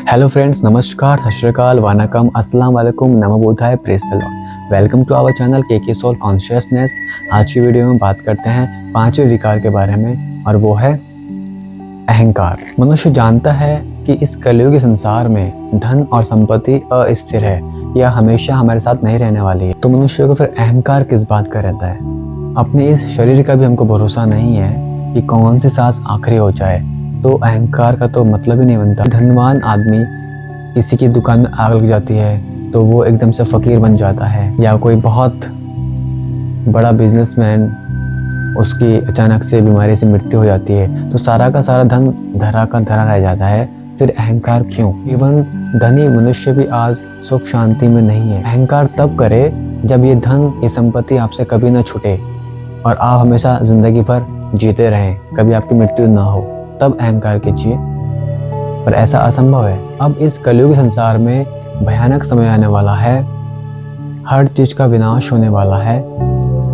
Hello friends, नमस्कार, सत श्री अकाल, वनकम, अस्सलाम वालेकुम, नमो बुद्धाय, praise the lord. Welcome to our channel के सोल कॉन्शियसनेस। आज की वीडियो में बात करते हैं पांचवें विकार के बारे में, और वो है अहंकार। मनुष्य जानता है कि इस कलयुगी संसार में धन और संपत्ति अस्थिर है, यह हमेशा हमारे साथ नहीं रहने वाली है। तो मनुष्य को फिर अहंकार किस बात का रहता है? अपने इस शरीर का भी हमको भरोसा नहीं है कि कौन सी सांस आखिरी हो जाए, तो अहंकार का तो मतलब ही नहीं बनता। धनवान आदमी, किसी की दुकान में आग लग जाती है तो वो एकदम से फकीर बन जाता है, या कोई बहुत बड़ा बिजनेसमैन, उसकी अचानक से बीमारी से मृत्यु हो जाती है तो सारा का सारा धन धरा का धरा रह जाता है। फिर अहंकार क्यों? इवन धनी मनुष्य भी आज सुख शांति में नहीं है। अहंकार तब करे जब ये धन, ये संपत्ति आपसे कभी ना छूटे और आप हमेशा जिंदगी भर जीते रहें, कभी आपकी मृत्यु ना हो, तब अहंकार कीजिए। पर ऐसा असंभव है। अब इस कलयुग संसार में भयानक समय आने वाला है, हर चीज का विनाश होने वाला है,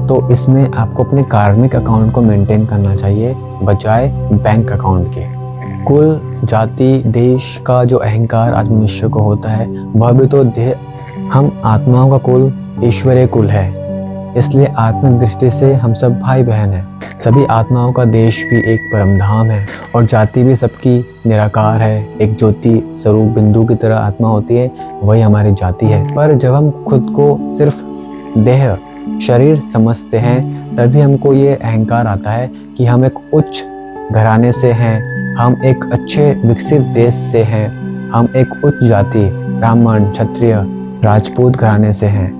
तो इसमें आपको अपने कार्मिक अकाउंट को मेंटेन करना चाहिए बजाय बैंक अकाउंट के। कुल, जाति, देश का जो अहंकार आज मनुष्य को होता है, वह भी तो हम आत्माओं का कुल ईश्वरीय कुल है, इसलिए आत्मिक दृष्टि से हम सब भाई बहन हैं। सभी आत्माओं का देश भी एक परम धाम है और जाति भी सबकी निराकार है। एक ज्योति स्वरूप बिंदु की तरह आत्मा होती है, वही हमारी जाति है। पर जब हम खुद को सिर्फ देह, शरीर समझते हैं, तभी हमको ये अहंकार आता है कि हम एक उच्च घराने से हैं, हम एक अच्छे विकसित देश से हैं, हम एक उच्च जाति, ब्राह्मण, क्षत्रिय, राजपूत घराने से हैं।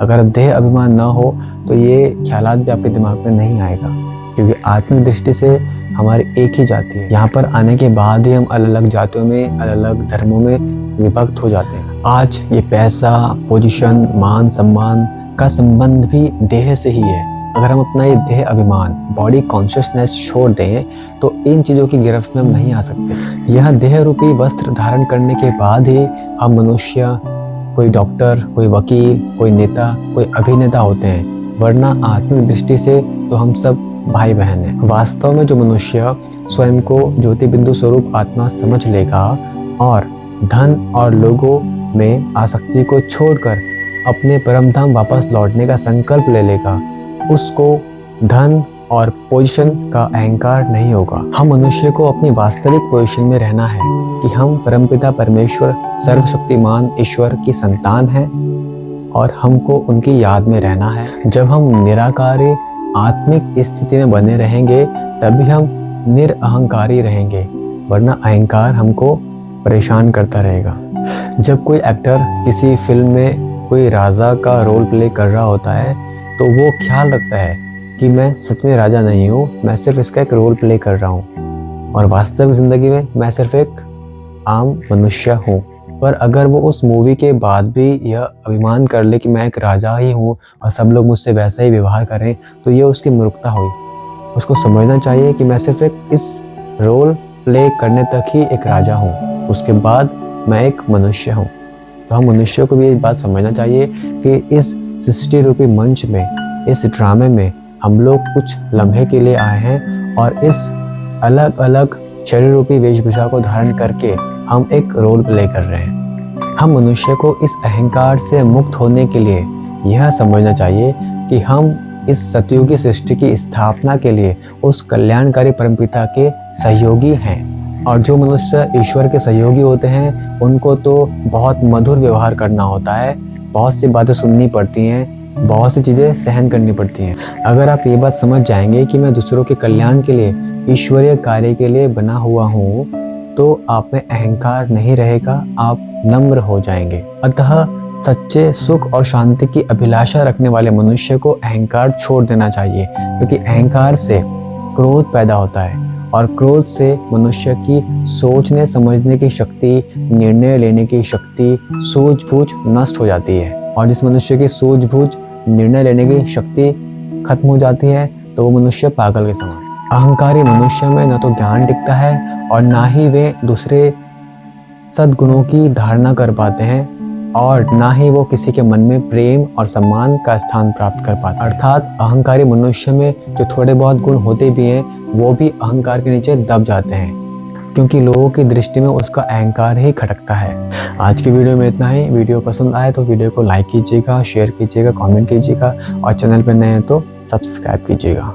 अगर देह अभिमान न हो तो ये ख्यालात भी आपके दिमाग में नहीं आएगा, क्योंकि आत्मिक दृष्टि से हमारी एक ही जाति है। यहाँ पर आने के बाद ही हम अलग अलग जातियों में, अलग अलग धर्मों में विभक्त हो जाते हैं। आज ये पैसा, पोजीशन, मान सम्मान का संबंध भी देह से ही है। अगर हम अपना ये देह अभिमान, बॉडी कॉन्शियसनेस छोड़ दें तो इन चीज़ों की गिरफ्त में हम नहीं आ सकते। यह देह रूपी वस्त्र धारण करने के बाद ही हम मनुष्य, कोई डॉक्टर, कोई वकील, कोई नेता, कोई अभिनेता होते हैं, वरना आत्मिक दृष्टि से तो हम सब भाई बहन हैं। वास्तव में जो मनुष्य स्वयं को ज्योति बिंदु स्वरूप आत्मा समझ लेगा और धन और लोगों में आसक्ति को छोड़कर अपने परम धाम वापस लौटने का संकल्प ले लेगा, उसको धन और पोजीशन का अहंकार नहीं होगा। हम मनुष्य को अपनी वास्तविक पोजीशन में रहना है कि हम परमपिता परमेश्वर, सर्वशक्तिमान ईश्वर की संतान हैं और हमको उनकी याद में रहना है। जब हम निराकारी आत्मिक स्थिति में बने रहेंगे तभी हम निरअहंकारी रहेंगे, वरना अहंकार हमको परेशान करता रहेगा। जब कोई एक्टर किसी फिल्म में कोई राजा का रोल प्ले कर रहा होता है तो वो ख्याल रखता है कि मैं सच में राजा नहीं हूँ, मैं सिर्फ इसका एक रोल प्ले कर रहा हूँ और वास्तविक जिंदगी में मैं सिर्फ एक आम मनुष्य हूँ। पर अगर वो उस मूवी के बाद भी यह अभिमान कर ले कि मैं एक राजा ही हूँ और सब लोग मुझसे वैसा ही व्यवहार करें, तो ये उसकी मूर्खता हुई। उसको समझना चाहिए कि मैं सिर्फ एक इस रोल प्ले करने तक ही एक राजा हूँ, उसके बाद मैं एक मनुष्य हूँ। तो हम मनुष्यों को भी ये बात समझना चाहिए कि इस सृष्टि रूपी मंच में, इस ड्रामे में हम लोग कुछ लम्हे के लिए आए हैं और इस अलग अलग शरीर रूपी वेशभूषा को धारण करके हम एक रोल प्ले कर रहे हैं। हम मनुष्य को इस अहंकार से मुक्त होने के लिए यह समझना चाहिए कि हम इस सतयुगी सृष्टि की स्थापना के लिए उस कल्याणकारी परमपिता के सहयोगी हैं, और जो मनुष्य ईश्वर के सहयोगी होते हैं उनको तो बहुत मधुर व्यवहार करना होता है, बहुत सी बातें सुननी पड़ती हैं, बहुत सी चीज़ें सहन करनी पड़ती हैं। अगर आप ये बात समझ जाएंगे कि मैं दूसरों के कल्याण के लिए, ईश्वरीय कार्य के लिए बना हुआ हूँ, तो आप में अहंकार नहीं रहेगा, आप नम्र हो जाएंगे। अतः सच्चे सुख और शांति की अभिलाषा रखने वाले मनुष्य को अहंकार छोड़ देना चाहिए, क्योंकि अहंकार से क्रोध पैदा होता है और क्रोध से मनुष्य की सोचने समझने की शक्ति, निर्णय लेने की शक्ति, सूझबूझ नष्ट हो जाती है। और जिस मनुष्य की सूझबूझ, निर्णय लेने की शक्ति खत्म हो जाती है तो वो मनुष्य पागल के समान। अहंकारी मनुष्य में न तो ज्ञान टिकता है और ना ही वे दूसरे सद्गुणों की धारणा कर पाते हैं, और ना ही वो किसी के मन में प्रेम और सम्मान का स्थान प्राप्त कर पाते। अर्थात अहंकारी मनुष्य में जो थोड़े बहुत गुण होते भी हैं वो भी अहंकार के नीचे दब जाते हैं। क्योंकि लोगों की दृष्टि में उसका अहंकार ही खटकता है। आज की वीडियो में इतना ही। वीडियो पसंद आए तो वीडियो को लाइक कीजिएगा, शेयर कीजिएगा, कमेंट कीजिएगा और चैनल पर नए हैं तो सब्सक्राइब कीजिएगा।